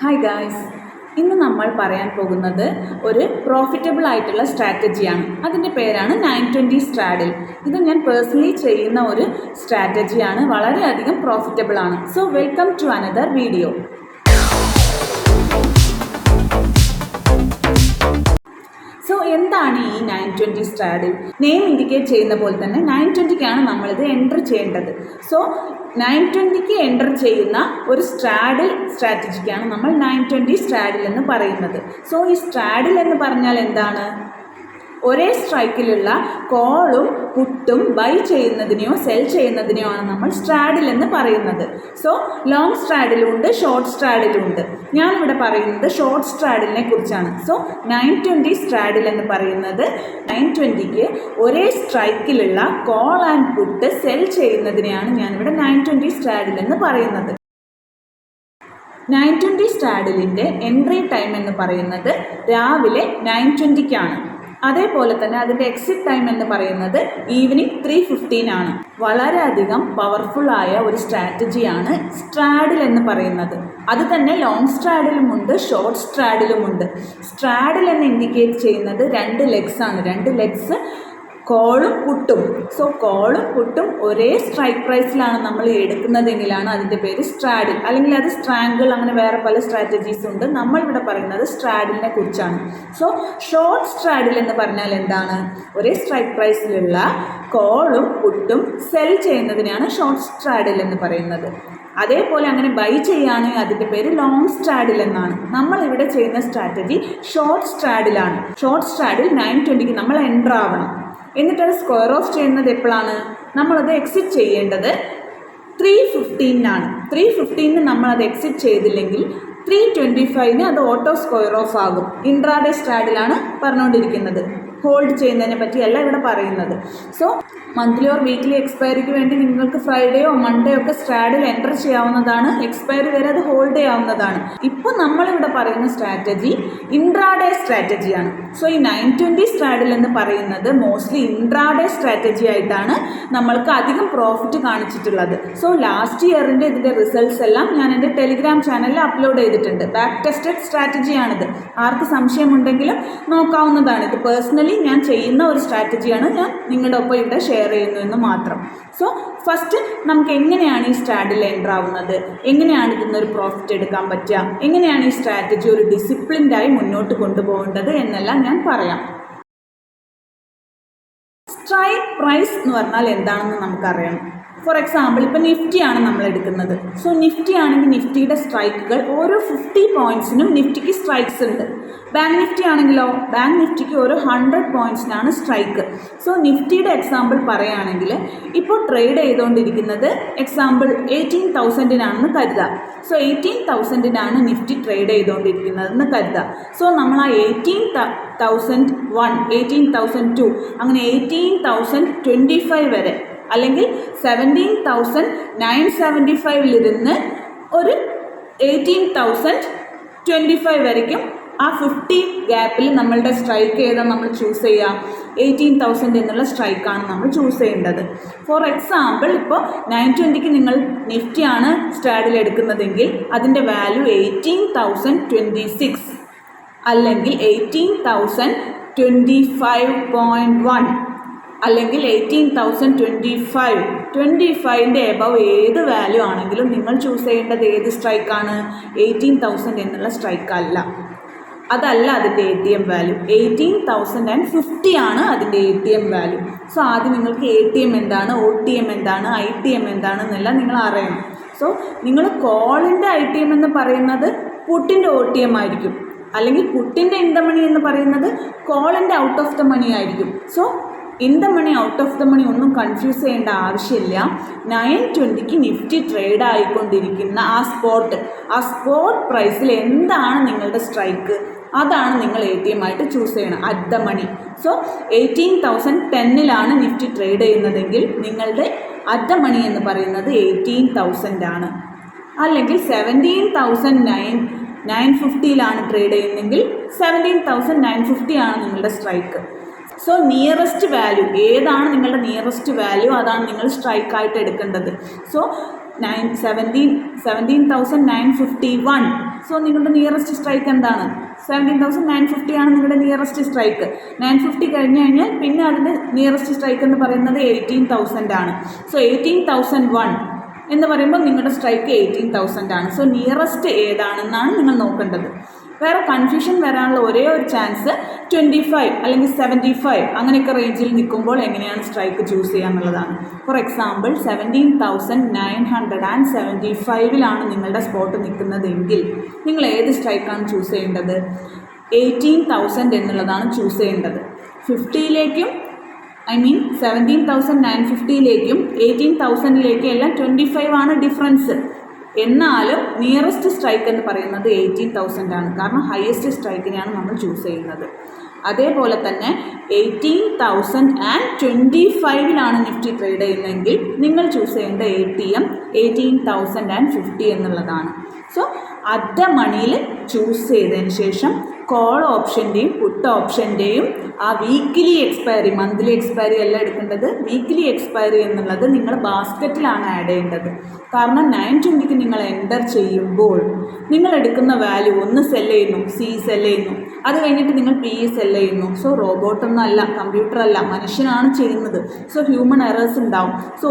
Hi guys, ഇന്ന് നമ്മൾ പറയാൻ പോകുന്നത് ഒരു പ്രോഫിറ്റബിൾ ആയിട്ടുള്ള സ്ട്രാറ്റജിയാണ്. അതിൻ്റെ പേരാണ് 920 സ്ട്രാഡിൽ. ഇത് ഞാൻ പേഴ്സണലി ചെയ്യുന്ന ഒരു സ്ട്രാറ്റജിയാണ്, വളരെയധികം പ്രോഫിറ്റബിൾ ആണ്. So welcome to another video. So എന്താണ് ഈ 920 സ്ട്രാഡിൽ? നെയിം ഇൻഡിക്കേറ്റ് ചെയ്യുന്ന പോലെ തന്നെ 920ക്കാണ് നമ്മളിത് എൻ്റർ ചെയ്യേണ്ടത്. സോ 920ക്ക് എൻ്റർ ചെയ്യുന്ന ഒരു സ്ട്രാറ്റജിക്കാണ് നമ്മൾ 920 സ്ട്രാഡിൽ എന്ന് പറയുന്നത്. സോ ഈ സ്ട്രാഡിൽ എന്ന് പറഞ്ഞാൽ എന്താണ്? ഒരേ സ്ട്രൈക്കിലുള്ള കോളും പുട്ടും ബൈ ചെയ്യുന്നതിനെയോ സെൽ ചെയ്യുന്നതിനെയോ ആണ് നമ്മൾ സ്ട്രാഡിൽ എന്ന് പറയുന്നത്. സോ ലോങ് സ്ട്രാഡിലും ഉണ്ട്, ഷോർട്ട് സ്ട്രാഡിലും ഉണ്ട്. ഞാനിവിടെ പറയുന്നത് ഷോർട്ട് സ്ട്രാഡിലിനെ കുറിച്ചാണ്. സോ 920 സ്ട്രാഡിൽ എന്ന് പറയുന്നത് 920ക്ക് ഒരേ സ്ട്രൈക്കിലുള്ള കോൾ ആൻഡ് പുട്ട് സെൽ ചെയ്യുന്നതിനെയാണ് ഞാനിവിടെ 920 സ്ട്രാഡിൽ എന്ന് പറയുന്നത്. 920 സ്ട്രാഡിലിൻ്റെ എൻട്രി ടൈം എന്ന് പറയുന്നത് രാവിലെ 920ക്കാണ്. അതേപോലെ തന്നെ അതിൻ്റെ എക്സിറ്റ് ടൈം എന്ന് പറയുന്നത് ഈവനിങ് 3:15 ആണ്. വളരെയധികം പവർഫുള്ളായ ഒരു സ്ട്രാറ്റജിയാണ് സ്ട്രാഡിൽ എന്ന് പറയുന്നത്. അത് തന്നെ ലോങ് സ്ട്രാഡിലുമുണ്ട്, ഷോർട്ട് സ്ട്രാഡിലുമുണ്ട്. സ്ട്രാഡിൽ എന്ന് ഇൻഡിക്കേറ്റ് ചെയ്യുന്നത് 2 ലെഗ്സ് ആണ്. 2 ലെഗ്സ് കോളും പുട്ടും. സോ കോളും പുട്ടും ഒരേ സ്ട്രൈക്ക് പ്രൈസിലാണ് നമ്മൾ എടുക്കുന്നതെങ്കിലാണ് അതിൻ്റെ പേര് സ്ട്രാഡിൽ, അല്ലെങ്കിൽ അത് സ്ട്രാങ്കിൾ, അങ്ങനെ വേറെ പല സ്ട്രാറ്റജീസ് ഉണ്ട്. നമ്മളിവിടെ പറയുന്നത് സ്ട്രാഡിലിനെ കുറിച്ചാണ്. സോ ഷോർട്ട് സ്ട്രാഡിൽ എന്ന് പറഞ്ഞാൽ എന്താണ്? ഒരേ സ്ട്രൈക്ക് പ്രൈസിലുള്ള കോളും പുട്ടും സെൽ ചെയ്യുന്നതിനാണ് ഷോർട്ട് സ്ട്രാഡിൽ എന്ന് പറയുന്നത്. അതേപോലെ അങ്ങനെ ബൈ ചെയ്യുകയാണെങ്കിൽ അതിൻ്റെ പേര് ലോങ് സ്ട്രാഡിൽ എന്നാണ്. നമ്മളിവിടെ ചെയ്യുന്ന സ്ട്രാറ്റജി ഷോർട്ട് സ്ട്രാഡിലാണ്. ഷോർട്ട് സ്ട്രാഡിൽ 920ക്ക് നമ്മൾ എൻ്റർ ആവണം. എന്നിട്ടത് സ്ക്വയർ ഓഫ് ചെയ്യുന്നത് എപ്പോഴാണ്? നമ്മളത് എക്സിറ്റ് ചെയ്യേണ്ടത് 3:15 3:15 നമ്മളത് എക്സിറ്റ് ചെയ്തില്ലെങ്കിൽ 3:25 അത് ഓട്ടോ സ്ക്വയർ ഓഫ് ആകും. ഇൻട്രാഡേ സ്ട്രാഡിലാണ് പറഞ്ഞുകൊണ്ടിരിക്കുന്നത്, ഹോൾഡ് ചെയ്യുന്നതിനെ പറ്റിയല്ല ഇവിടെ പറയുന്നത്. സോ മന്ത്ലി ഓർ വീക്ക്ലി എക്സ്പയറിക്ക് വേണ്ടി നിങ്ങൾക്ക് ഫ്രൈഡേയോ മൺഡേ ഒക്കെ സ്ട്രാഡിൽ എൻ്റർ ചെയ്യാവുന്നതാണ്. എക്സ്പയറി വരെ അത് ഹോൾഡ് ചെയ്യാവുന്നതാണ്. ഇപ്പോൾ നമ്മളിവിടെ പറയുന്ന സ്ട്രാറ്റജി ഇൻട്രാഡേ സ്ട്രാറ്റജിയാണ്. സോ ഈ 920 സ്ട്രാഡിൽ എന്ന് പറയുന്നത് മോസ്റ്റ്ലി ഇൻട്രാഡേ സ്ട്രാറ്റജി ആയിട്ടാണ് നമ്മൾക്ക് അധികം പ്രോഫിറ്റ് കാണിച്ചിട്ടുള്ളത്. സോ ലാസ്റ്റ് ഇയറിൻ്റെ ഇതിൻ്റെ റിസൾട്ട്സ് എല്ലാം ഞാൻ എൻ്റെ ടെലിഗ്രാം ചാനലിൽ അപ്ലോഡ് ചെയ്തിട്ടുണ്ട്. Back tested സ്ട്രാറ്റജിയാണിത്. ആർക്ക് സംശയമുണ്ടെങ്കിലും നോക്കാവുന്നതാണ്. ഇത് പേഴ്സണലി ഞാൻ ചെയ്യുന്ന ഒരു സ്ട്രാറ്റജിയാണ്, ഞാൻ നിങ്ങളുടെ ഒപ്പം ഇവിടെ ഷെയർ ചെയ്യുന്നു എന്ന് മാത്രം. സോ ഫസ്റ്റ് നമുക്ക് എങ്ങനെയാണ് ഈ സ്ട്രാഡിൽ എൻ്റർ ആവുന്നത്, എങ്ങനെയാണ് ഇതിന്നൊരു പ്രോഫിറ്റ് എടുക്കാൻ പറ്റുക, എങ്ങനെയാണ് ഈ സ്ട്രാറ്റജി ഒരു ഡിസിപ്ലിൻഡായി മുന്നോട്ട് കൊണ്ടുപോകേണ്ടത് എന്നെല്ലാം ഞാൻ പറയാം. സ്ട്രൈക്ക് പ്രൈസ് എന്ന് പറഞ്ഞാൽ എന്താണെന്ന് നമുക്കറിയണം. ഫോർ എക്സാമ്പിൾ ഇപ്പോൾ നിഫ്റ്റിയാണ് നമ്മൾ എടുക്കുന്നത്. സോ നിഫ്റ്റി ആണെങ്കിൽ നിഫ്റ്റിയുടെ സ്ട്രൈക്കുകൾ ഓരോ 50 പോയിൻറ്റ്സിനും നിഫ്റ്റിക്ക് സ്ട്രൈക്സ് ഉണ്ട്. ബാങ്ക് നിഫ്റ്റി ആണെങ്കിലോ, ബാങ്ക് നിഫ്റ്റിക്ക് ഓരോ 100 പോയിൻറ്റ്സിനാണ് സ്ട്രൈക്ക്. സോ നിഫ്റ്റിയുടെ എക്സാമ്പിൾ പറയുകയാണെങ്കിൽ ഇപ്പോൾ ട്രേഡ് ചെയ്തുകൊണ്ടിരിക്കുന്നത് എക്സാമ്പിൾ 18,000-നാണെന്ന് കരുതുക. സോ 18,000-നാണ് നിഫ്റ്റി ട്രേഡ് ചെയ്തുകൊണ്ടിരിക്കുന്നതെന്ന് കരുതുക. സോ നമ്മൾ ആ 18,001, 18,002 അങ്ങനെ 18,025 വരെ, അല്ലെങ്കിൽ 17,975 ഒരു 18,025 വരയ്ക്കും ആ 50 ഗ്യാപ്പിൽ നമ്മളുടെ സ്ട്രൈക്ക് ഏതാണ് നമ്മൾ ചൂസ് ചെയ്യുക? 18,000 എന്നുള്ള സ്ട്രൈക്കാണ് നമ്മൾ ചൂസ് ചെയ്യേണ്ടത്. ഫോർ എക്സാമ്പിൾ ഇപ്പോൾ 920ക്ക് നിങ്ങൾ നിഫ്റ്റിയാണ് സ്ട്രാഡിൽ എടുക്കുന്നതെങ്കിൽ അതിൻ്റെ വാല്യൂ 18,026 അല്ലെങ്കിൽ 18,025.1 അല്ലെങ്കിൽ 18,025 എബവ് ഏത് വാല്യൂ ആണെങ്കിലും നിങ്ങൾ ചൂസ് ചെയ്യേണ്ടത് ഏത് സ്ട്രൈക്കാണ്? 18,000 എന്നുള്ള സ്ട്രൈക്കല്ല. അതല്ല അതിൻ്റെ ATM വാല്യൂ. 18,050 ആണ് അതിൻ്റെ ATM വാല്യൂ. സോ ആദ്യം നിങ്ങൾക്ക് ATM എന്താണ്, OTM എന്താണ്, ITM എന്താണെന്നെല്ലാം നിങ്ങൾ അറിയണം. സോ നിങ്ങൾ കോളിൻ്റെ ITM എന്ന് പറയുന്നത് പുട്ടിൻ്റെ OTM ആയിരിക്കും, അല്ലെങ്കിൽ പുട്ടിൻ്റെ ഇൻ ദ മണി എന്ന് പറയുന്നത് കോളിൻ്റെ ഔട്ട് ഓഫ് ദ മണി ആയിരിക്കും. So in the money out of the money ഒന്നും കൺഫ്യൂസ് ചെയ്യേണ്ട ആവശ്യമില്ല. 920ക്ക് നിഫ്റ്റി ട്രേഡ് ആയിക്കൊണ്ടിരിക്കുന്ന ആ സ്പോട്ട് പ്രൈസിൽ എന്താണ് നിങ്ങളുടെ സ്ട്രൈക്ക്, അതാണ് നിങ്ങൾ ATM ആയിട്ട് ചൂസ് ചെയ്യണം അറ്റ് ദ മണി. സോ 18,010-ലാണ് നിഫ്റ്റി ട്രേഡ് ചെയ്യുന്നതെങ്കിൽ നിങ്ങളുടെ അറ്റ് ദ മണി എന്ന് പറയുന്നത് 18,000 ആണ്. അല്ലെങ്കിൽ 17,950-ലാണ് ട്രേഡ് ചെയ്യുന്നതെങ്കിൽ 17,950 ആണ് നിങ്ങളുടെ സ്ട്രൈക്ക്. സോ നിയറസ്റ്റ് വാല്യൂ ഏതാണ്, നിങ്ങളുടെ നിയറസ്റ്റ് വാല്യൂ അതാണ് നിങ്ങൾ സ്ട്രൈക്കായിട്ട് എടുക്കേണ്ടത്. സോ 17,951. സോ നിങ്ങളുടെ നിയറസ്റ്റ് സ്ട്രൈക്ക് എന്താണ്? 17,950 ആണ് നിങ്ങളുടെ നിയറസ്റ്റ് സ്ട്രൈക്ക്. 950 കഴിഞ്ഞ് കഴിഞ്ഞാൽ പിന്നെ അതിൻ്റെ നിയറസ്റ്റ് സ്ട്രൈക്ക് എന്ന് പറയുന്നത് 18,000 ആണ്. സോ 18,001 എന്ന് പറയുമ്പോൾ നിങ്ങളുടെ സ്ട്രൈക്ക് 18,000 ആണ്. സോ നിയറസ്റ്റ് ഏതാണെന്നാണ് നിങ്ങൾ നോക്കേണ്ടത്. വേറെ കൺഫ്യൂഷൻ വരാനുള്ള ഒരേ ഒരു ചാൻസ് 25 അല്ലെങ്കിൽ 75 അങ്ങനെയൊക്കെ റേഞ്ചിൽ നിൽക്കുമ്പോൾ എങ്ങനെയാണ് സ്ട്രൈക്ക് ചൂസ് ചെയ്യുക എന്നുള്ളതാണ്. ഫോർ എക്സാമ്പിൾ 17,975 നിങ്ങളുടെ സ്പോട്ട് നിൽക്കുന്നതെങ്കിൽ നിങ്ങൾ ഏത് സ്ട്രൈക്കാണ് ചൂസ് ചെയ്യേണ്ടത്? 18,000 എന്നുള്ളതാണ് ചൂസ് ചെയ്യേണ്ടത്. 50ലേക്കും 17,950ലേക്കും 18,000ലേക്കും എല്ലാം 25 ആണ് ഡിഫറൻസ്. എന്നാലും നിയറസ്റ്റ് സ്ട്രൈക്ക് എന്ന് പറയുന്നത് 18,000 ആണ്. കാരണം ഹയസ്റ്റ് സ്ട്രൈക്കിനെയാണ് നമ്മൾ ചൂസ് ചെയ്യുന്നത്. അതേപോലെ തന്നെ 18,025 നിഫ്റ്റി ട്രേഡ് ചെയ്യുന്നതെങ്കിൽ നിങ്ങൾ ചൂസ് ചെയ്യേണ്ട ATM 18,050 എന്നുള്ളതാണ്. സോ അറ്റ് ദ മണിയിൽ ചൂസ് ചെയ്തതിന് ശേഷം കോൾ ഓപ്ഷൻ്റെയും പുട്ട് ഓപ്ഷൻ്റെയും ആ വീക്കിലി എക്സ്പയറി, മന്ത്ലി എക്സ്പയറി അല്ല എടുക്കേണ്ടത്, വീക്കിലി എക്സ്പയറി എന്നുള്ളത് നിങ്ങൾ ബാസ്ക്കറ്റിലാണ് ആഡ് ചെയ്യേണ്ടത്. കാരണം 920 നിങ്ങൾ എൻ്റർ ചെയ്യുമ്പോൾ നിങ്ങൾ എടുക്കുന്ന വാല്യൂ ഒന്ന് സെല് ചെയ്യുന്നു, C സെല് ചെയ്യുന്നു, അത് കഴിഞ്ഞിട്ട് നിങ്ങൾ PE സെല് ചെയ്യുന്നു. സോ റോബോട്ടൊന്നും അല്ല, കമ്പ്യൂട്ടർ അല്ല, മനുഷ്യനാണ് ചെയ്യുന്നത്. സോ ഹ്യൂമൻ എറേഴ്സ് ഉണ്ടാവും. സോ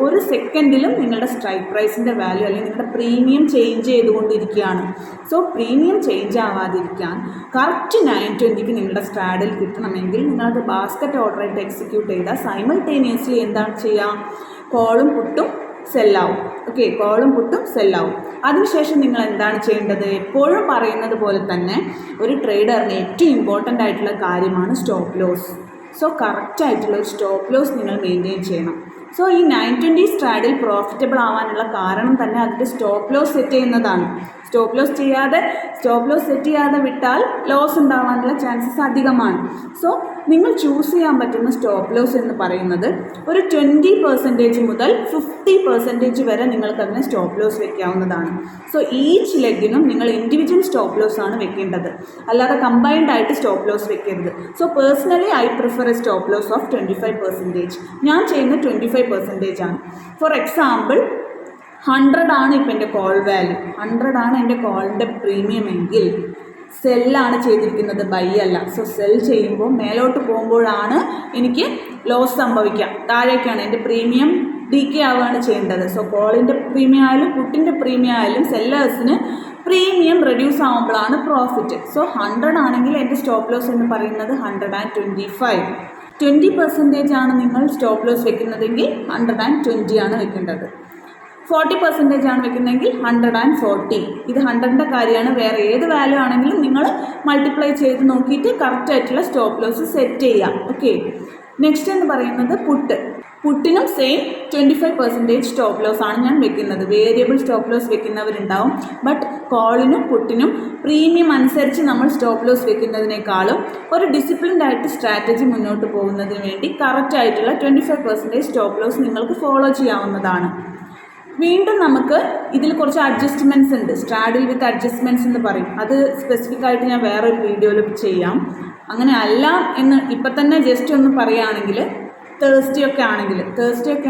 ഒരു സെക്കൻഡിലും നിങ്ങളുടെ സ്ട്രൈക്ക് പ്രൈസിൻ്റെ വാല്യൂ അല്ലെങ്കിൽ നിങ്ങളുടെ പ്രീമിയം ചേഞ്ച് ചെയ്തുകൊണ്ടിരിക്കുകയാണ്. സോ പ്രീമിയം ചേഞ്ച് ആവാതിരിക്കാൻ കറക്റ്റ് 920 നിങ്ങളുടെ സ്ട്രാഡിൽ കിട്ടണമെങ്കിൽ നിങ്ങളത് ബാസ്ക്കറ്റ് ഓർഡറായിട്ട് എക്സിക്യൂട്ട് ചെയ്താൽ സൈമൾട്ടേനിയസ്ലി എന്താണ് ചെയ്യുക? കോളും പുട്ടും സെല്ലാവും. ഓക്കെ, കോളും പുട്ടും സെല്ലാവും. അതിനുശേഷം നിങ്ങൾ എന്താണ് ചെയ്യേണ്ടത്? എപ്പോഴും പറയുന്നത് പോലെ തന്നെ ഒരു ട്രേഡറിന് ഏറ്റവും ഇമ്പോർട്ടൻ്റ് ആയിട്ടുള്ള കാര്യമാണ് സ്റ്റോപ്പ് ലോസ്. സോ കറക്റ്റായിട്ടുള്ള ഒരു സ്റ്റോപ്പ് ലോസ് നിങ്ങൾ മെയിൻറ്റെയിൻ ചെയ്യണം. സോ ഈ 920 സ്ട്രാഡിൽ പ്രോഫിറ്റബിൾ ആവാനുള്ള കാരണം തന്നെ അതിൻ്റെ സ്റ്റോപ്പ് ലോസ് സെറ്റ് ചെയ്യുന്നതാണ്. സ്റ്റോപ്പ് ലോസ് സെറ്റ് ചെയ്യാതെ വിട്ടാൽ ലോസ് ഉണ്ടാവാനുള്ള ചാൻസസ് അധികമാണ്. സോ നിങ്ങൾ ചൂസ് ചെയ്യാൻ പറ്റുന്ന സ്റ്റോപ്പ് ലോസ് എന്ന് പറയുന്നത് ഒരു 20% മുതൽ 50% വരെ നിങ്ങൾക്കതിന് സ്റ്റോപ്പ് ലോസ് വെക്കാവുന്നതാണ്. സോ ഈച്ച് ലെഗിനും നിങ്ങൾ ഇൻഡിവിജ്വൽ സ്റ്റോപ്പ് ലോസ് ആണ് വെക്കേണ്ടത്, അല്ലാതെ കമ്പൈൻഡ് ആയിട്ട് സ്റ്റോപ്പ് ലോസ് വെക്കരുത്. So personally I prefer a stop loss of 25%. ഞാൻ ചെയ്യുന്ന 25% ആണ്. ഫോർ എക്സാമ്പിൾ 100 ആണ് ഇപ്പം എൻ്റെ കോൾ വാല്യൂ, 100 ആണ് എൻ്റെ കോളിൻ്റെ പ്രീമിയം എങ്കിൽ സെല്ലാണ് ചെയ്തിരിക്കുന്നത്, ബൈ അല്ല. സോ സെൽ ചെയ്യുമ്പോൾ മേലോട്ട് പോകുമ്പോഴാണ് എനിക്ക് ലോസ് സംഭവിക്കുക, താഴേക്കാണ് എൻ്റെ പ്രീമിയം ഡീക്കേ ആവുകയാണ് ചെയ്യേണ്ടത്. സോ കോളിൻ്റെ പ്രീമിയം ആയാലും പുട്ടിൻ്റെ പ്രീമിയം ആയാലും സെല്ലേഴ്സിന് പ്രീമിയം റെഡ്യൂസ് ആകുമ്പോഴാണ് പ്രോഫിറ്റ്. സോ 100 ആണെങ്കിൽ എൻ്റെ സ്റ്റോപ്പ് ലോസ് എന്ന് പറയുന്നത് 125. 20% ആണ് നിങ്ങൾ സ്റ്റോപ്പ് ലോസ് വെക്കുന്നതെങ്കിൽ 120 ആണ് വെക്കേണ്ടത്. 40% ആണ് വെക്കുന്നതെങ്കിൽ 140. ഇത് 100ൻ്റെ കാര്യമാണ്. വേറെ ഏത് വാല്യൂ ആണെങ്കിലും നിങ്ങൾ മൾട്ടിപ്ലൈ ചെയ്ത് നോക്കിയിട്ട് കറക്റ്റായിട്ടുള്ള സ്റ്റോപ്പ് ലോസ് സെറ്റ് ചെയ്യാം. ഓക്കെ, നെക്സ്റ്റ് എന്ന് പറയുന്നത് പുട്ടിനും സെയിം 25% സ്റ്റോപ്പ് ലോസ് ആണ് ഞാൻ വെക്കുന്നത്. വേരിയബിൾ സ്റ്റോപ്പ് ലോസ് വെക്കുന്നവരുണ്ടാവും. ബട്ട് കോളിനും പുട്ടിനും പ്രീമിയം അനുസരിച്ച് നമ്മൾ സ്റ്റോപ്പ് ലോസ് വെക്കുന്നതിനേക്കാളും ഒരു ഡിസിപ്ലിൻഡ് ആയിട്ട് സ്ട്രാറ്റജി മുന്നോട്ട് പോകുന്നതിന് വേണ്ടി കറക്റ്റായിട്ടുള്ള 25% സ്റ്റോപ്പ് ലോസ് നിങ്ങൾക്ക് ഫോളോ ചെയ്യാവുന്നതാണ്. വീണ്ടും നമുക്ക് ഇതിൽ കുറച്ച് അഡ്ജസ്റ്റ്മെൻറ്റ്സ് ഉണ്ട്. സ്ട്രാഡിൽ വിത്ത് അഡ്ജസ്റ്റ്മെൻറ്റ്സ് എന്ന് പറയും. അത് സ്പെസിഫിക് ആയിട്ട് ഞാൻ വേറൊരു വീഡിയോയിൽ ചെയ്യാം. അങ്ങനെ അല്ല എന്ന് ഇപ്പം തന്നെ ജസ്റ്റ് ഒന്ന് പറയുകയാണെങ്കിൽ തേഴ്സ്ഡേ ഒക്കെ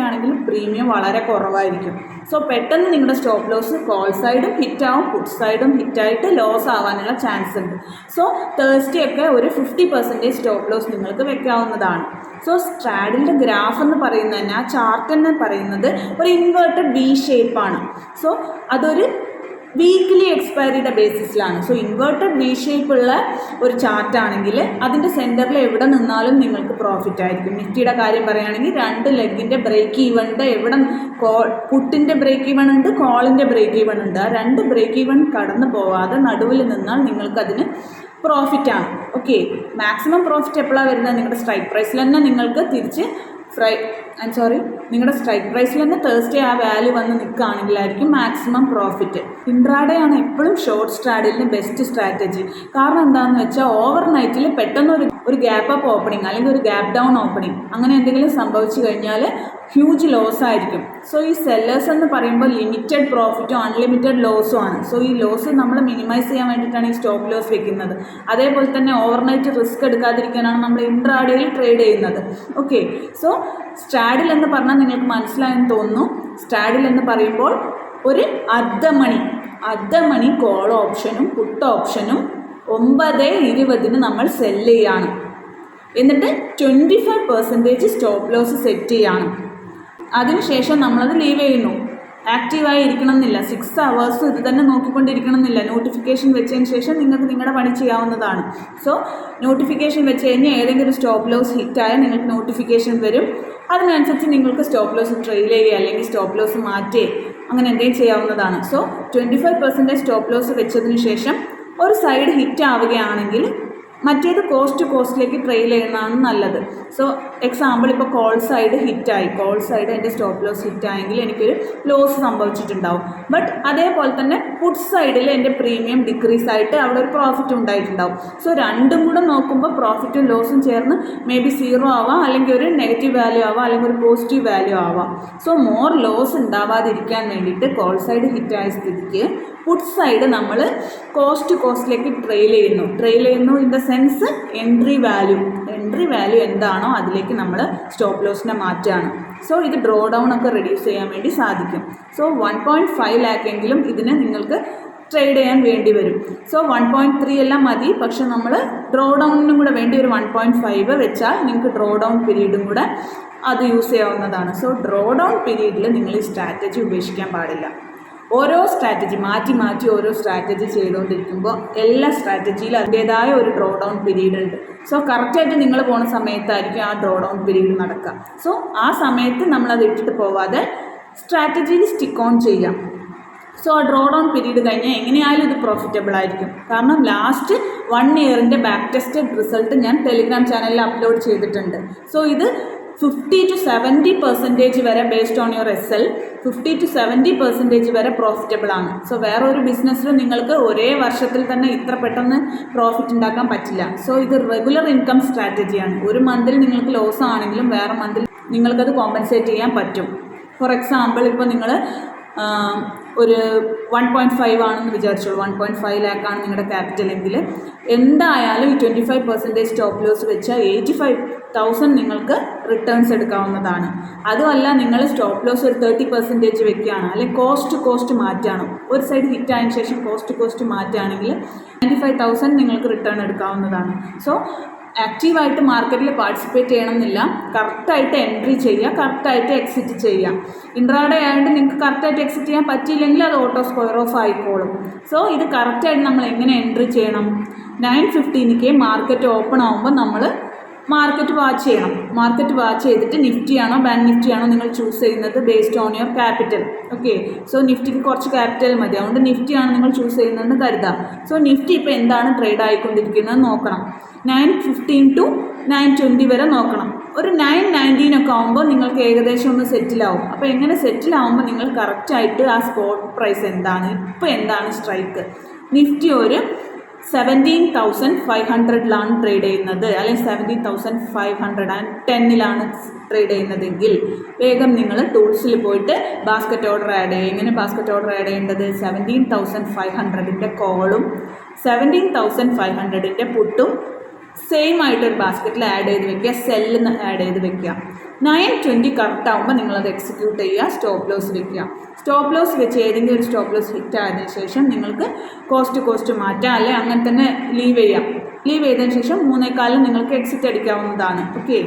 ആണെങ്കിൽ പ്രീമിയം വളരെ കുറവായിരിക്കും. സോ പെട്ടെന്ന് നിങ്ങളുടെ സ്റ്റോപ്പ് ലോസ് കോൾ സൈഡും ഹിറ്റാവും, പുട്ട് സൈഡും ഹിറ്റായിട്ട് ലോസ് ആവാനുള്ള ചാൻസ് ഉണ്ട്. സോ തേഴ്സ്ഡേ ഒക്കെ ഒരു 50% സ്റ്റോപ്പ് ലോസ് നിങ്ങൾക്ക് വെക്കാവുന്നതാണ്. സോ സ്ട്രാഡിൻ്റെ ഗ്രാഫ് എന്ന് പറയുന്നത് തന്നെ, ആ ചാർട്ട് തന്നെ പറയുന്നത് ഒരു ഇൻവേർട്ടഡ് V ഷേപ്പാണ്. സോ അതൊരു വീക്ക്ലി എക്സ്പയറിയുടെ ബേസിസിലാണ്. സോ ഇൻവേർട്ടഡ് V ഷേപ്പുള്ള ഒരു ചാർട്ടാണെങ്കിൽ അതിൻ്റെ സെൻറ്ററിൽ എവിടെ നിന്നാലും നിങ്ങൾക്ക് പ്രോഫിറ്റ് ആയിരിക്കും. നിഫ്റ്റിയുടെ കാര്യം പറയുകയാണെങ്കിൽ 2 ലെഗിൻ്റെ ബ്രേക്ക് ഈവണിൻ്റെ എവിടെ പുട്ടിൻ്റെ ബ്രേക്ക് ഈവൺ ഉണ്ട്, കോളിൻ്റെ ബ്രേക്ക് ഈവൺ ഉണ്ട്. ആ 2 ബ്രേക്ക് ഈവൺ കടന്നു പോവാതെ നടുവിൽ നിന്നാൽ നിങ്ങൾക്കതിന് പ്രോഫിറ്റാണ്. ഓക്കെ, മാക്സിമം പ്രോഫിറ്റ് എപ്പോഴാണ് വരുന്നത്? നിങ്ങളുടെ സ്ട്രൈക്ക് പ്രൈസിൽ തന്നെ നിങ്ങൾക്ക് തിരിച്ച് നിങ്ങളുടെ സ്ട്രൈക്ക് പ്രൈസിൽ തന്നെ തേഴ്സ്ഡേ ആ വാല്യൂ വന്ന് നിൽക്കുകയാണെങ്കിലായിരിക്കും മാക്സിമം പ്രോഫിറ്റ്. ഇൻട്രാഡേ ആണ് എപ്പോഴും ഷോർട്ട് സ്ട്രാഡിലിന് ബെസ്റ്റ് സ്ട്രാറ്റജി. കാരണം എന്താണെന്ന് വെച്ചാൽ ഓവർ നൈറ്റിൽ പെട്ടെന്ന് ഒരു ഗ്യാപ്പ് അപ്പ് ഓപ്പണിങ് അല്ലെങ്കിൽ ഒരു ഗ്യാപ്പ് ഡൗൺ ഓപ്പണിങ് അങ്ങനെ എന്തെങ്കിലും സംഭവിച്ചു കഴിഞ്ഞാൽ ഹ്യൂജ് ലോസ് ആയിരിക്കും. സോ ഈ സെല്ലേഴ്സ് എന്ന് പറയുമ്പോൾ ലിമിറ്റഡ് പ്രോഫിറ്റും അൺലിമിറ്റഡ് ലോസും ആണ്. സോ ഈ ലോസ് നമ്മൾ മിനിമൈസ് ചെയ്യാൻ വേണ്ടിയിട്ടാണ് ഈ സ്റ്റോപ്പ് ലോസ് വെക്കുന്നത്. അതേപോലെ തന്നെ ഓവർനൈറ്റ് റിസ്ക് എടുക്കാതിരിക്കാനാണ് നമ്മൾ ഇൻട്രാഡേയിൽ ട്രേഡ് ചെയ്യുന്നത്. ഓക്കെ, സോ സ്ട്രാഡിൽ എന്ന് പറഞ്ഞാൽ നിങ്ങൾക്ക് മനസ്സിലായെന്ന് തോന്നുന്നു. സ്ട്രാഡിൽ എന്ന് പറയുമ്പോൾ ഒരു അർദ്ധമണി കോൾ ഓപ്ഷനും പുട്ട് ഓപ്ഷനും 9:20 നമ്മൾ സെല്ല് ചെയ്യാണ്. എന്നിട്ട് 25% സ്റ്റോപ്പ് ലോസ് സെറ്റ് ചെയ്യാണ്. അതിനുശേഷം നമ്മളത് ലീവ് ചെയ്യുന്നു. ആക്റ്റീവായി ഇരിക്കണം എന്നില്ല, 6 hours ഇത് തന്നെ നോക്കിക്കൊണ്ടിരിക്കണം എന്നില്ല. നോട്ടിഫിക്കേഷൻ വെച്ചതിന് ശേഷം നിങ്ങൾക്ക് നിങ്ങളുടെ പണി ചെയ്യാവുന്നതാണ്. സോ നോട്ടിഫിക്കേഷൻ വെച്ച് കഴിഞ്ഞാൽ ഏതെങ്കിലും സ്റ്റോപ്പ് ലോസ് ഹിറ്റായാൽ നിങ്ങൾക്ക് നോട്ടിഫിക്കേഷൻ വരും. അതിനനുസരിച്ച് നിങ്ങൾക്ക് സ്റ്റോപ്പ് ലോസ് ട്രെയിൽ ചെയ്യുക അല്ലെങ്കിൽ സ്റ്റോപ്പ് ലോസ് മാറ്റുക അങ്ങനെ എന്തെങ്കിലും ചെയ്യാവുന്നതാണ്. സോ 25% സ്റ്റോപ്പ് ലോസ് വെച്ചതിന് ശേഷം ഒരു സൈഡ് ഹിറ്റ് ആവുകയാണെങ്കിൽ മറ്റേത് കോസ്റ്റിലേക്ക് ട്രെയിൽ ചെയ്യുന്നതാണ് നല്ലത്. സോ എക്സാമ്പിൾ ഇപ്പോൾ കോൾ സൈഡ് ഹിറ്റായി, കോൾ സൈഡ് എൻ്റെ സ്റ്റോപ്പ് ലോസ് ഹിറ്റായെങ്കിൽ എനിക്കൊരു ലോസ് സംഭവിച്ചിട്ടുണ്ടാവും. ബട്ട് അതേപോലെ തന്നെ പുട്ട് സൈഡിൽ എൻ്റെ പ്രീമിയം ഡിക്രീസ് ആയിട്ട് അവിടെ ഒരു പ്രോഫിറ്റ് ഉണ്ടായിട്ടുണ്ടാവും. സോ രണ്ടും കൂടെ നോക്കുമ്പോൾ പ്രോഫിറ്റും ലോസും ചേർന്ന് മേ ബി 0 ആവാം, അല്ലെങ്കിൽ ഒരു നെഗറ്റീവ് വാല്യൂ ആവാം, അല്ലെങ്കിൽ ഒരു പോസിറ്റീവ് വാല്യൂ ആവാം. സോ മോർ ലോസ് ഉണ്ടാവാതിരിക്കാൻ വേണ്ടിയിട്ട് കോൾ സൈഡ് ഹിറ്റായ സ്ഥിതിക്ക് പുട്ട് സൈഡ് നമ്മൾ കോസ്റ്റിലേക്ക് ട്രെയിൽ ചെയ്യുന്നു in the sense entry value എന്താണോ അതിലേക്ക് നമ്മൾ സ്റ്റോപ്പ് ലോസിനെ മാറ്റുകയാണ്. സോ ഇത് ഡ്രോ ഡൗൺ ഒക്കെ റെഡ്യൂസ് ചെയ്യാൻ വേണ്ടി സാധിക്കും. സോ 1.5 lakh എങ്കിലും ഇതിന് നിങ്ങൾക്ക് ട്രേഡ് ചെയ്യാൻ വേണ്ടി വരും. സോ 1.3 എല്ലാം മതി, പക്ഷെ നമ്മൾ ഡ്രോ ഡൗണിനും കൂടെ വേണ്ടി ഒരു 1.5 വെച്ചാൽ നിങ്ങൾക്ക് ഡ്രോ ഡൗൺ പീരീഡും കൂടെ അത് യൂസ് ചെയ്യാവുന്നതാണ്. സോ ഡ്രോ ഡൗൺ പീരീഡിൽ നിങ്ങൾ ഈ സ്ട്രാറ്റജി ഉപേക്ഷിക്കാൻ പാടില്ല. ഓരോ സ്ട്രാറ്റജി മാറ്റി ഓരോ സ്ട്രാറ്റജി ചെയ്തുകൊണ്ടിരിക്കുമ്പോൾ എല്ലാ സ്ട്രാറ്റജിയിലും അതിൻ്റേതായ ഒരു ഡ്രോ ഡൗൺ പീരീഡ് ഉണ്ട്. സോ കറക്റ്റായിട്ട് നിങ്ങൾ പോകുന്ന സമയത്തായിരിക്കും ആ ഡ്രോ ഡൗൺ പീരീഡ് നടക്കുക. സോ ആ സമയത്ത് നമ്മളത് ഇട്ടിട്ട് പോവാതെ സ്ട്രാറ്റജിയിൽ സ്റ്റിക്ക് ഓൺ ചെയ്യാം. സോ ആ ഡ്രോ ഡൗൺ പീരീഡ് കഴിഞ്ഞാൽ എങ്ങനെയായാലും ഇത് പ്രോഫിറ്റബിൾ ആയിരിക്കും. കാരണം ലാസ്റ്റ് 1 yearൻ്റെ ബാക്ക് ടെസ്റ്റഡ് റിസൾട്ട് ഞാൻ ടെലിഗ്രാം ചാനലിൽ അപ്ലോഡ് ചെയ്തിട്ടുണ്ട്. സോ ഇത് 50 to 70% വരെ based on your SL 50 to 70% വരെ പ്രോഫിറ്റബിൾ ആണ്. സോ വേറെ ഒരു ബിസിനസ്സിലും നിങ്ങൾക്ക് ഒരേ വർഷത്തിൽ തന്നെ ഇത്ര പെട്ടെന്ന് പ്രോഫിറ്റ് ഉണ്ടാക്കാൻ പറ്റില്ല. സോ ഇത് റെഗുലർ ഇൻകം സ്ട്രാറ്റജിയാണ്. ഒരു മന്തിൽ നിങ്ങൾക്ക് ലോസ് ആണെങ്കിലും വേറെ മന്തിൽ നിങ്ങൾക്കത് കോമ്പൻസേറ്റ് ചെയ്യാൻ പറ്റും. ഫോർ എക്സാമ്പിൾ ഇപ്പോൾ നിങ്ങൾ ഒരു 1.5 ആണെന്ന് വിചാരിച്ചോളൂ, 1.5 lakh ആണ് നിങ്ങളുടെ ക്യാപിറ്റൽ എങ്കിൽ എന്തായാലും ഈ 25% സ്റ്റോപ്പ് ലോസ് വെച്ചാൽ 85,000 നിങ്ങൾക്ക് റിട്ടേൺസ് എടുക്കാവുന്നതാണ്. അതുമല്ല നിങ്ങൾ സ്റ്റോപ്പ് ലോസ് ഒരു 30% വെക്കുകയാണ്, അല്ലെങ്കിൽ കോസ്റ്റ് മാറ്റുകയാണ്, ഒരു സൈഡ് ഹിറ്റ് ആയതിനു ശേഷം കോസ്റ്റ് മാറ്റുകയാണെങ്കിൽ 95,000 നിങ്ങൾക്ക് റിട്ടേൺ എടുക്കാവുന്നതാണ്. സോ ആക്റ്റീവായിട്ട് മാർക്കറ്റിൽ പാർട്ടിസിപ്പേറ്റ് ചെയ്യണമെന്നില്ല, കറക്റ്റായിട്ട് എൻട്രി ചെയ്യുക, കറക്റ്റായിട്ട് എക്സിറ്റ് ചെയ്യുക. ഇൻട്രാഡേ ആയതുകൊണ്ട് നിങ്ങൾക്ക് കറക്റ്റായിട്ട് എക്സിറ്റ് ചെയ്യാൻ പറ്റിയില്ലെങ്കിൽ അത് ഓട്ടോ സ്ക്വയർ ഓഫ് ആയിക്കോളും. സോ ഇത് കറക്റ്റായിട്ട് നമ്മൾ എങ്ങനെ എൻട്രി ചെയ്യണം? 9:15 മാർക്കറ്റ് ഓപ്പൺ ആകുമ്പോൾ നമ്മൾ മാർക്കറ്റ് വാച്ച് ചെയ്യണം. മാർക്കറ്റ് വാച്ച് ചെയ്തിട്ട് നിഫ്റ്റി ആണോ ബാങ്ക് നിഫ്റ്റി ആണോ നിങ്ങൾ ചൂസ് ചെയ്യുന്നത് based on your capital. Okay, so നിഫ്റ്റിക്ക് കുറച്ച് ക്യാപിറ്റൽ മതി, അതുകൊണ്ട് നിഫ്റ്റി ആണ് നിങ്ങൾ ചൂസ് ചെയ്യുന്നതെന്ന് കരുതാം. സോ നിഫ്റ്റി ഇപ്പോൾ എന്താണ് ട്രേഡ് ആയിക്കൊണ്ടിരിക്കുന്നത് നോക്കണം. 9:15 to 9:20 വരെ നോക്കണം. ഒരു 9:19 ഒക്കെ ആകുമ്പോൾ നിങ്ങൾക്ക് ഏകദേശം ഒന്ന് സെറ്റിലാവും. അപ്പോൾ എങ്ങനെ സെറ്റിലാവുമ്പോൾ നിങ്ങൾ കറക്റ്റായിട്ട് ആ സ്പോട്ട് പ്രൈസ് എന്താണ്, ഇപ്പോൾ എന്താണ് സ്ട്രൈക്ക്. നിഫ്റ്റി ഒരു 17,500 ട്രേഡ് ചെയ്യുന്നത്, അല്ലെങ്കിൽ 17,510 ട്രേഡ് ചെയ്യുന്നതെങ്കിൽ വേഗം നിങ്ങൾ ടൂൾസിൽ പോയിട്ട് ബാസ്ക്കറ്റ് ഓർഡർ ആഡ് ചെയ്യുക. എങ്ങനെ ബാസ്ക്കറ്റ് ഓർഡർ ആഡ് ചെയ്യേണ്ടത്? 17,500 കോളും 17,500 പുട്ടും സെയിം ആയിട്ടൊരു ബാസ്ക്കറ്റിൽ ആഡ് ചെയ്ത് വെക്കുക, സെല്ലിൽ ആഡ് ചെയ്ത് വെക്കുക. 9:20 കറക്റ്റ് ആകുമ്പോൾ നിങ്ങളത് എക്സിക്യൂട്ട് ചെയ്യുക, സ്റ്റോപ്പ് ലോസ് വെക്കുക. സ്റ്റോപ്പ് ലോസ് വെച്ച് ഏതെങ്കിലും ഒരു സ്റ്റോപ്പ് ലോസ് ഹിറ്റ് ആയതിനു ശേഷം നിങ്ങൾക്ക് കോസ്റ്റ് മാറ്റാം, അല്ലെങ്കിൽ അങ്ങനെ തന്നെ ലീവ് ചെയ്യാം. ലീവ് ചെയ്തതിന് ശേഷം 3:15 നിങ്ങൾക്ക് എക്സിറ്റ് അടിക്കാവുന്നതാണ്. ഓക്കെ,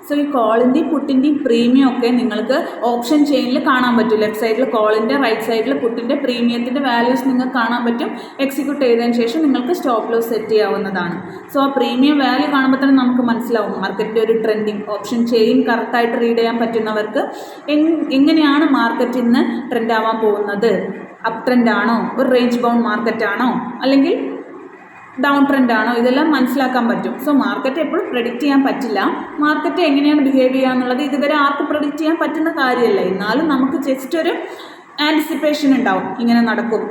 സോ ഈ കോളിൻ്റെയും പുട്ടിൻ്റെയും പ്രീമിയം ഒക്കെ നിങ്ങൾക്ക് ഓപ്ഷൻ ചെയിനിൽ കാണാൻ പറ്റും. ലെഫ്റ്റ് സൈഡിൽ കോളിൻ്റെ, റൈറ്റ് സൈഡിൽ പുട്ടിൻ്റെ പ്രീമിയത്തിൻ്റെ വാല്യൂസ് നിങ്ങൾക്ക് കാണാൻ പറ്റും. എക്സിക്യൂട്ട് ചെയ്തതിന് ശേഷം നിങ്ങൾക്ക് സ്റ്റോപ്പ് ലോസ് സെറ്റ് ചെയ്യാവുന്നതാണ്. സോ ആ പ്രീമിയം വാല്യൂ കാണുമ്പോൾ തന്നെ നമുക്ക് മനസ്സിലാവും മാർക്കറ്റിൻ്റെ ഒരു ട്രെൻഡിങ്. ഓപ്ഷൻ ചെയിൻ കറക്റ്റായിട്ട് റീഡ് ചെയ്യാൻ പറ്റുന്നവർക്ക് എങ്ങനെയാണ് മാർക്കറ്റിൽ നിന്ന് ട്രെൻഡ് ആവാൻ പോകുന്നത്. അപ് ട്രെൻഡ് ആണോ, ഒരു റേഞ്ച് ബൗണ്ട് മാർക്കറ്റാണോ, അല്ലെങ്കിൽ ഡൗൺ ട്രെൻഡ് ആണോ, ഇതെല്ലാം മനസ്സിലാക്കാൻ പറ്റും. സോ മാർക്കറ്റ് എപ്പോഴും പ്രെഡിക്റ്റ് ചെയ്യാൻ പറ്റില്ല. മാർക്കറ്റ് എങ്ങനെയാണ് ബിഹേവ് ചെയ്യുക എന്നുള്ളത് ഇതുവരെ ആർക്കും പ്രെഡിക്റ്റ് ചെയ്യാൻ പറ്റുന്ന കാര്യമല്ല. എന്നാലും നമുക്ക് ജസ്റ്റ് ഒരു ആൻറ്റിസിപ്പേഷൻ ഉണ്ടാവും, ഇങ്ങനെ നടക്കും.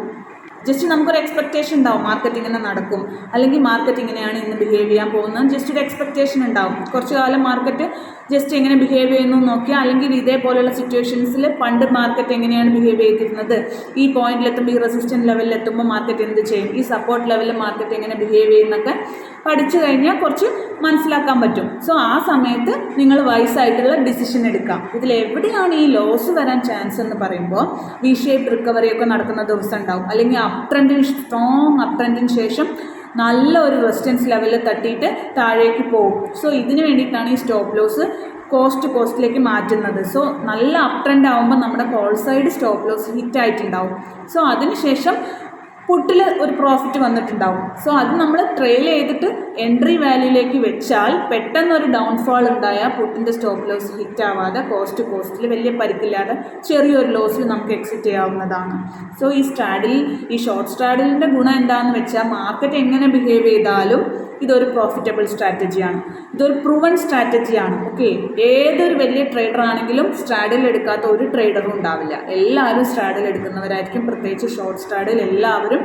ജസ്റ്റ് നമുക്കൊരു എക്സ്പെക്റ്റേഷൻ ഉണ്ടാവും മാർക്കറ്റ് ഇങ്ങനെ നടക്കും, അല്ലെങ്കിൽ മാർക്കറ്റ് ഇങ്ങനെയാണ് ഇന്ന് ബിഹേവ് ചെയ്യാൻ പോകുന്നത്, ജസ്റ്റ് ഒരു എക്സ്പെക്റ്റേഷൻ ഉണ്ടാവും. കുറച്ച് കാലം മാർക്കറ്റ് ജസ്റ്റ് എങ്ങനെ ബിഹേവ് ചെയ്യുന്നു നോക്കിയാൽ, അല്ലെങ്കിൽ ഇതേപോലെയുള്ള സിറ്റുവേഷൻസിൽ പണ്ട് മാർക്കറ്റ് എങ്ങനെയാണ് ബിഹേവ് ചെയ്തിരുന്നത്, ഈ പോയിന്റിലെത്തുമ്പോൾ ഈ റെസിസ്റ്റൻറ്റ് ലെവലിൽ എത്തുമ്പോൾ മാർക്കറ്റ് എന്ത് ചെയ്യും, ഈ സപ്പോർട്ട് ലെവലിൽ മാർക്കറ്റ് എങ്ങനെ ബിഹേവ് ചെയ്യുന്നൊക്കെ പഠിച്ചു കഴിഞ്ഞാൽ കുറച്ച് മനസ്സിലാക്കാൻ പറ്റും. സോ ആ സമയത്ത് നിങ്ങൾ വൈസായിട്ടുള്ള ഡിസിഷൻ എടുക്കാം. ഇതിലെവിടെയാണ് ഈ ലോസ് വരാൻ ചാൻസ് എന്ന് പറയുമ്പോൾ, വി ഷേപ്പ് റിക്കവറി ഒക്കെ നടക്കുന്ന ദിവസം ഉണ്ടാവും, അല്ലെങ്കിൽ സ്ട്രോങ് അപ് ട്രെൻഡിന് ശേഷം നല്ല ഒരു റെസിസ്റ്റൻസ് ലെവലിൽ തട്ടിയിട്ട് താഴേക്ക് പോകും. സോ ഇതിന് വേണ്ടിയിട്ടാണ് ഈ സ്റ്റോപ്പ് ലോസ് കോസ്റ്റിലേക്ക് മാറ്റുന്നത്. സോ നല്ല അപ് ട്രെൻഡ് ആകുമ്പോൾ നമ്മുടെ call side stop loss hit ആയിട്ടുണ്ടാവും. സോ അതിനുശേഷം പുട്ടിൽ ഒരു പ്രോഫിറ്റ് വന്നിട്ടുണ്ടാവും. സോ അത് നമ്മൾ ട്രെയിൽ ചെയ്തിട്ട് എൻട്രി വാല്യൂയിലേക്ക് വെച്ചാൽ പെട്ടെന്നൊരു ഡൗൺഫാൾ ഉണ്ടായാൽ പുട്ടിൻ്റെ സ്റ്റോപ്പ് ലോസ് ഹിറ്റ് ആവാതെ കോസ്റ്റിൽ വലിയ പരിക്കില്ലാതെ ചെറിയൊരു ലോസിൽ നമുക്ക് എക്സിറ്റ് ചെയ്യാവുന്നതാണ്. സോ ഈ ഷോർട്ട് സ്ട്രാഡിലിൻ്റെ ഗുണം എന്താണെന്ന് വെച്ചാൽ മാർക്കറ്റ് എങ്ങനെ ബിഹേവ് ചെയ്താലും ഇതൊരു പ്രോഫിറ്റബിൾ സ്ട്രാറ്റജിയാണ്, ഇതൊരു പ്രൂവൺ സ്ട്രാറ്റജിയാണ്. ഓക്കെ, ഏതൊരു വലിയ ട്രേഡർ ആണെങ്കിലും സ്ട്രാഡിൽ എടുക്കാത്ത ഒരു ട്രേഡറും ഉണ്ടാവില്ല. എല്ലാവരും സ്ട്രാഡിൽ എടുക്കുന്നവരായിരിക്കും. പ്രത്യേകിച്ച് ഷോർട്ട് സ്ട്രാഡിൽ എല്ലാവരും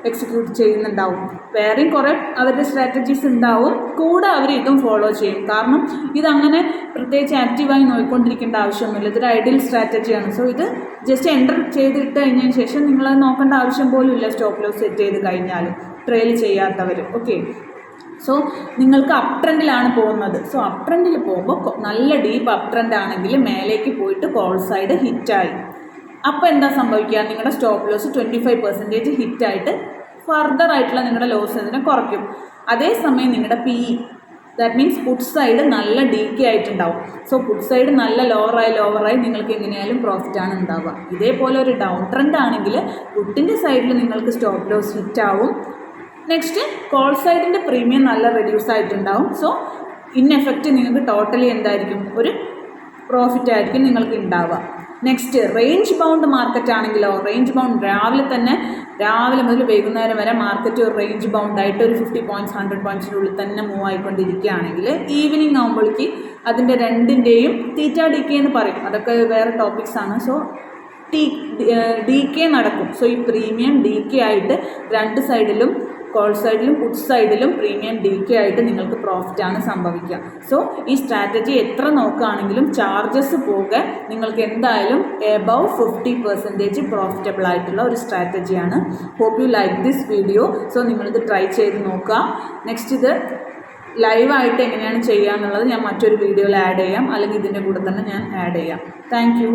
എക്സിക്യൂട്ട് ചെയ്യുന്നുണ്ടാവും. വേറെയും കുറേ അവരുടെ സ്ട്രാറ്റജീസ് ഉണ്ടാവും, കൂടെ അവർ ഇതും ഫോളോ ചെയ്യും. കാരണം ഇതങ്ങനെ പ്രത്യേകിച്ച് ആക്റ്റീവായി നോക്കിക്കൊണ്ടിരിക്കേണ്ട ആവശ്യമൊന്നുമില്ല. ഇതൊരു ഐഡിയൽ സ്ട്രാറ്റജിയാണ്. സോ ഇത് ജസ്റ്റ് എൻ്റർ ചെയ്തിട്ട് കഴിഞ്ഞതിന് ശേഷം നിങ്ങളത് നോക്കേണ്ട ആവശ്യം പോലും ഇല്ല. സ്റ്റോപ്പ് ലോസ് സെറ്റ് ചെയ്ത് കഴിഞ്ഞാലും ട്രെയിൽ ചെയ്യാത്തവർ. ഓക്കെ, സോ നിങ്ങൾക്ക് അപ് ട്രെൻഡിലാണ് പോകുന്നത്. സോ അപ് ട്രെൻഡിൽ പോകുമ്പോൾ നല്ല ഡീപ്പ് അപ് ട്രെൻഡ് ആണെങ്കിൽ മേലേക്ക് പോയിട്ട് കോൾ സൈഡ് ഹിറ്റായി. അപ്പോൾ എന്താ സംഭവിക്കുക, നിങ്ങളുടെ സ്റ്റോപ്പ് ലോസ് 25% ഹിറ്റായിട്ട് ഫർദർ ആയിട്ടുള്ള നിങ്ങളുടെ ലോസ് ഇതിനെ കുറയ്ക്കും. അതേസമയം നിങ്ങളുടെ PE, that means put side നല്ല ഡീക്കെ ആയിട്ടുണ്ടാവും. സോ പുട്ട് സൈഡ് നല്ല ലോവറായി നിങ്ങൾക്ക് എങ്ങനെയായാലും പ്രോഫിറ്റാണ് ഉണ്ടാവുക. ഇതേപോലെ ഒരു ഡൗൺ ട്രെൻഡ് ആണെങ്കിൽ പുട്ടിൻ്റെ സൈഡിൽ നിങ്ങൾക്ക് സ്റ്റോപ്പ് ലോസ് ഹിറ്റാവും. നെക്സ്റ്റ് കോൾ സൈഡിൻ്റെ പ്രീമിയം നല്ല റെഡ്യൂസ് ആയിട്ടുണ്ടാവും. സോ ഇൻ എഫക്റ്റ് നിങ്ങൾക്ക് ടോട്ടലി എന്തായിരിക്കും, ഒരു പ്രോഫിറ്റ് ആയിരിക്കും നിങ്ങൾക്ക് ഉണ്ടാവുക. നെക്സ്റ്റ് റേഞ്ച് ബൗണ്ട് മാർക്കറ്റ് ആണെങ്കിലോ, റേഞ്ച് ബൗണ്ട് രാവിലെ മുതൽ വൈകുന്നേരം വരെ മാർക്കറ്റ് ഒരു റേഞ്ച് ബൗണ്ട് ആയിട്ട് ഒരു 50 points 100 pointsനുള്ളിൽ തന്നെ മൂവ് ആയിക്കൊണ്ടിരിക്കുകയാണെങ്കിൽ ഈവനിങ് ആകുമ്പോഴേക്ക് അതിൻ്റെ രണ്ടിൻ്റെയും തീറ്റ ഡിക്കെ എന്ന് പറയും, അതൊക്കെ വേറെ ടോപ്പിക്സ് ആണ്. സോ ഡിക്കെ നടക്കും. സോ ഈ പ്രീമിയം ഡിക്കെ ആയിട്ട് രണ്ട് സൈഡിലും, കോൾ സൈഡിലും പുട്ട് സൈഡിലും പ്രീമിയം ഡിക്കെ ആയിട്ട് നിങ്ങൾക്ക് പ്രോഫിറ്റാണ് സംഭവിക്കുക. സോ ഈ സ്ട്രാറ്റജി എത്ര നോക്കുകയാണെങ്കിലും ചാർജസ് പോകെ നിങ്ങൾക്ക് എന്തായാലും എബവ് 50% പ്രോഫിറ്റബിൾ ആയിട്ടുള്ള ഒരു സ്ട്രാറ്റജിയാണ്. Hope you like this video. So നിങ്ങളിത് ട്രൈ ചെയ്ത് നോക്കുക. നെക്സ്റ്റ് ഇത് ലൈവായിട്ട് എങ്ങനെയാണ് ചെയ്യുക എന്നുള്ളത് ഞാൻ മറ്റൊരു വീഡിയോയിൽ ആഡ് ചെയ്യാം, അല്ലെങ്കിൽ ഇതിൻ്റെ കൂടെ തന്നെ ഞാൻ ആഡ് ചെയ്യാം. Thank you.